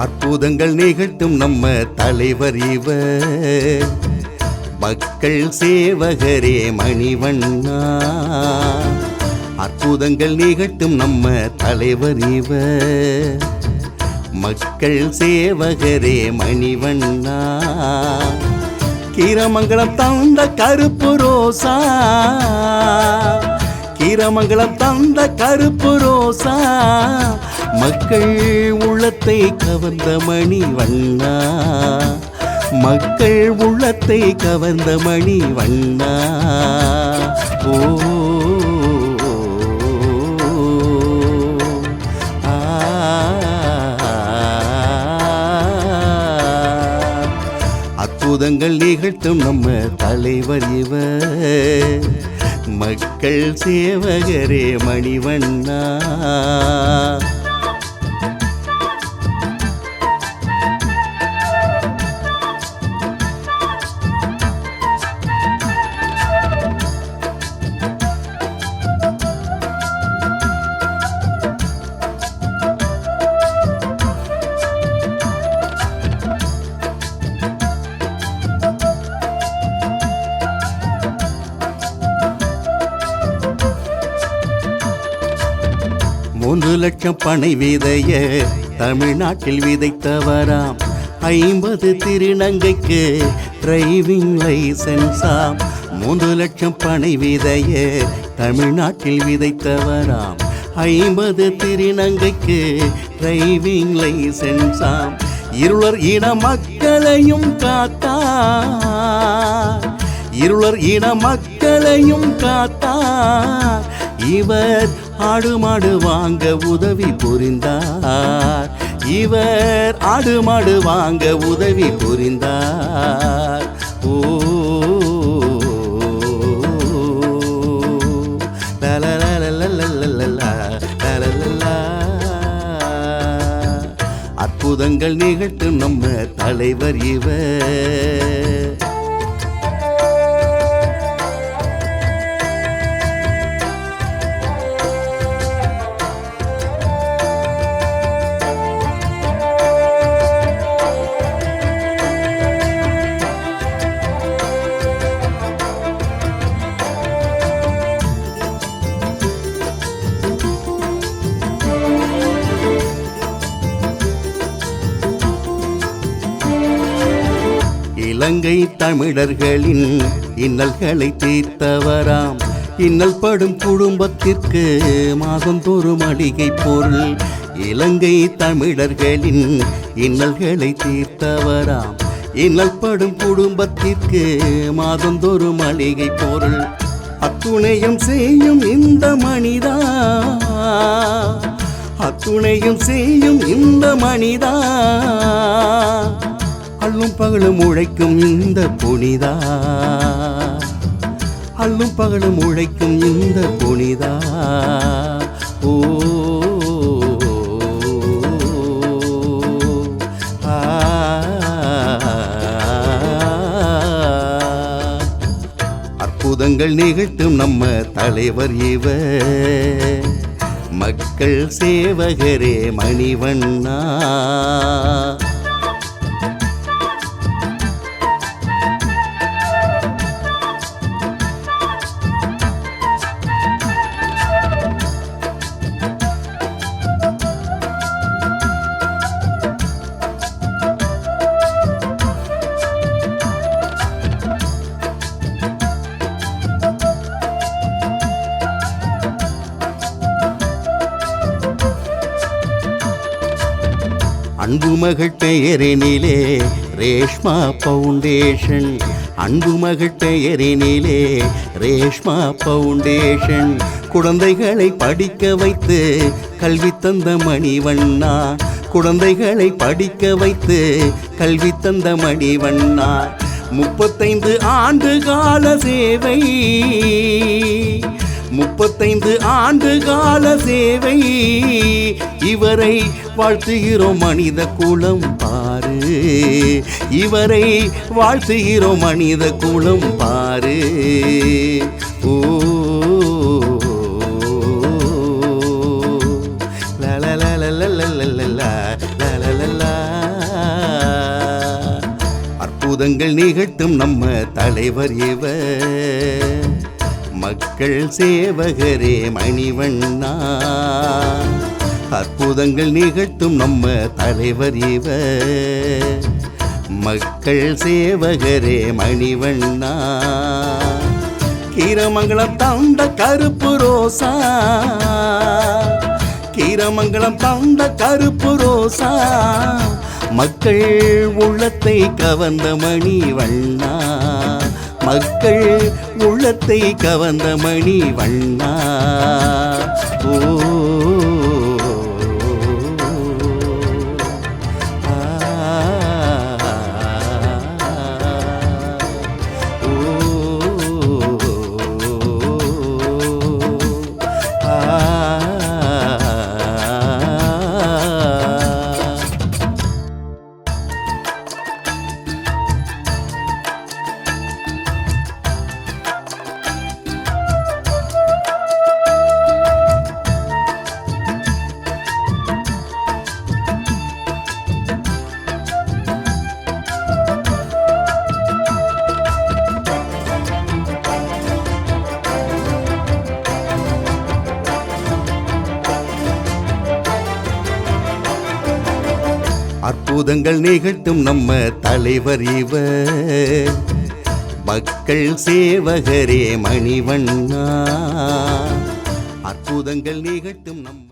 அற்புதங்கள் நிகழ்த்தும் நம்ம தலைவர் இவர், மக்கள் சேவகரே மணிவண்ணா. அற்புதங்கள் நிகழ்த்தும் நம்ம தலைவர் இவர், மக்கள் சேவகரே மணிவண்ணா. கீரமங்கலம் தந்த கருப்பு ரோசா, கீரமங்கலம் தந்த கருப்பு ரோசா, மக்கள் உள்ளத்தை கவர்ந்த மணிவண்ணா, மக்கள் உள்ளத்தை கவர்ந்த மணிவண்ணா. ஓ அற்புதங்கள் நிகழ்த்தும் நம்ம தலைவர் இவர், மக்கள் சேவகரே மணிவண்ணா. மூன்று லட்சம் பனை விதைய தமிழ்நாட்டில் விதைத்தவராம், 50 திருநங்கைக்கு டிரைவிங் லைசன்ஸாம். 3 லட்சம் பனை விதைய தமிழ்நாட்டில் விதைத்தவராம், 50 திருநங்கைக்கு டிரைவிங் லைசன்ஸாம். இருளர் இன மக்களையும் காத்தார், இருளர் இன மக்களையும் காத்தார். இவர் ஆடு மாடு வாங்க உதவி புரிந்தார், இவர் ஆடு மாடு வாங்க உதவி புரிந்தார். ஓ அற்புதங்கள் நிகழ்த்தும் நம்ம தலைவர் இவர். இலங்கை தமிழர்களின் இன்னல்களை தீர்த்தவராம், இன்னல் படும் குடும்பத்திற்கு மாதந்தோறும் மளிகை பொருள். இலங்கை தமிழர்களின் இன்னல்களை தீர்த்தவராம், இன்னல் படும் குடும்பத்திற்கு மாதந்தோறும் மளிகை பொருள். அத்துணையும் செய்யும் இந்த மனிதா, அத்துணையும் செய்யும் இந்த மனிதா, அல்லும் பகலும் உழைக்கும் இந்த புனிதா, அல்லும் பகலும் உழைக்கும் இந்த புனிதா. ஓ அற்புதங்கள் நிகழ்த்தும் நம்ம தலைவர் இவர், மக்கள் சேவகரே மணிவண்ணா. அன்பு மகள் பெயரினிலே ரேஷ்மா பவுண்டேஷன், அன்பு மகள் பெயரினிலே ரேஷ்மா பவுண்டேஷன் குழந்தைகளை படிக்க வைத்து கல்வி தந்த மணிவண்ணா குழந்தைகளை படிக்க வைத்து கல்வி தந்த மணிவண்ணா 35 ஆண்டு கால சேவை 35 ஆண்டு கால சேவை இவரை வாழ்த்துகிறோம் மனித குலம் பாரு இவரை வாழ்த்துகிறோம் மனித குலம் பாரு ஓ அற்புதங்கள் நிகழ்த்தும் நம்ம தலைவர் இவர் மக்கள் சேவகரே மணிவண்ணா அற்புதங்கள் நிகழ்த்தும் நம்ம தலைவர் இவர் மக்கள் சேவகரே மணிவண்ணா கீரமங்கலம் தந்த கருப்பு ரோசா கீரமங்கலம் தந்த கருப்பு ரோசா மக்கள் உள்ளத்தை கவர்ந்த மணிவண்ணா மக்கள் உள்ளத்தை கவர்ந்த மணிவண்ணா ஓ அற்புதங்கள் நிகழ்த்தும் நம்ம தலைவர் இவர் மக்கள் சேவகரே மணிவண்ணா அற்புதங்கள் நிகழ்த்தும் நம்ம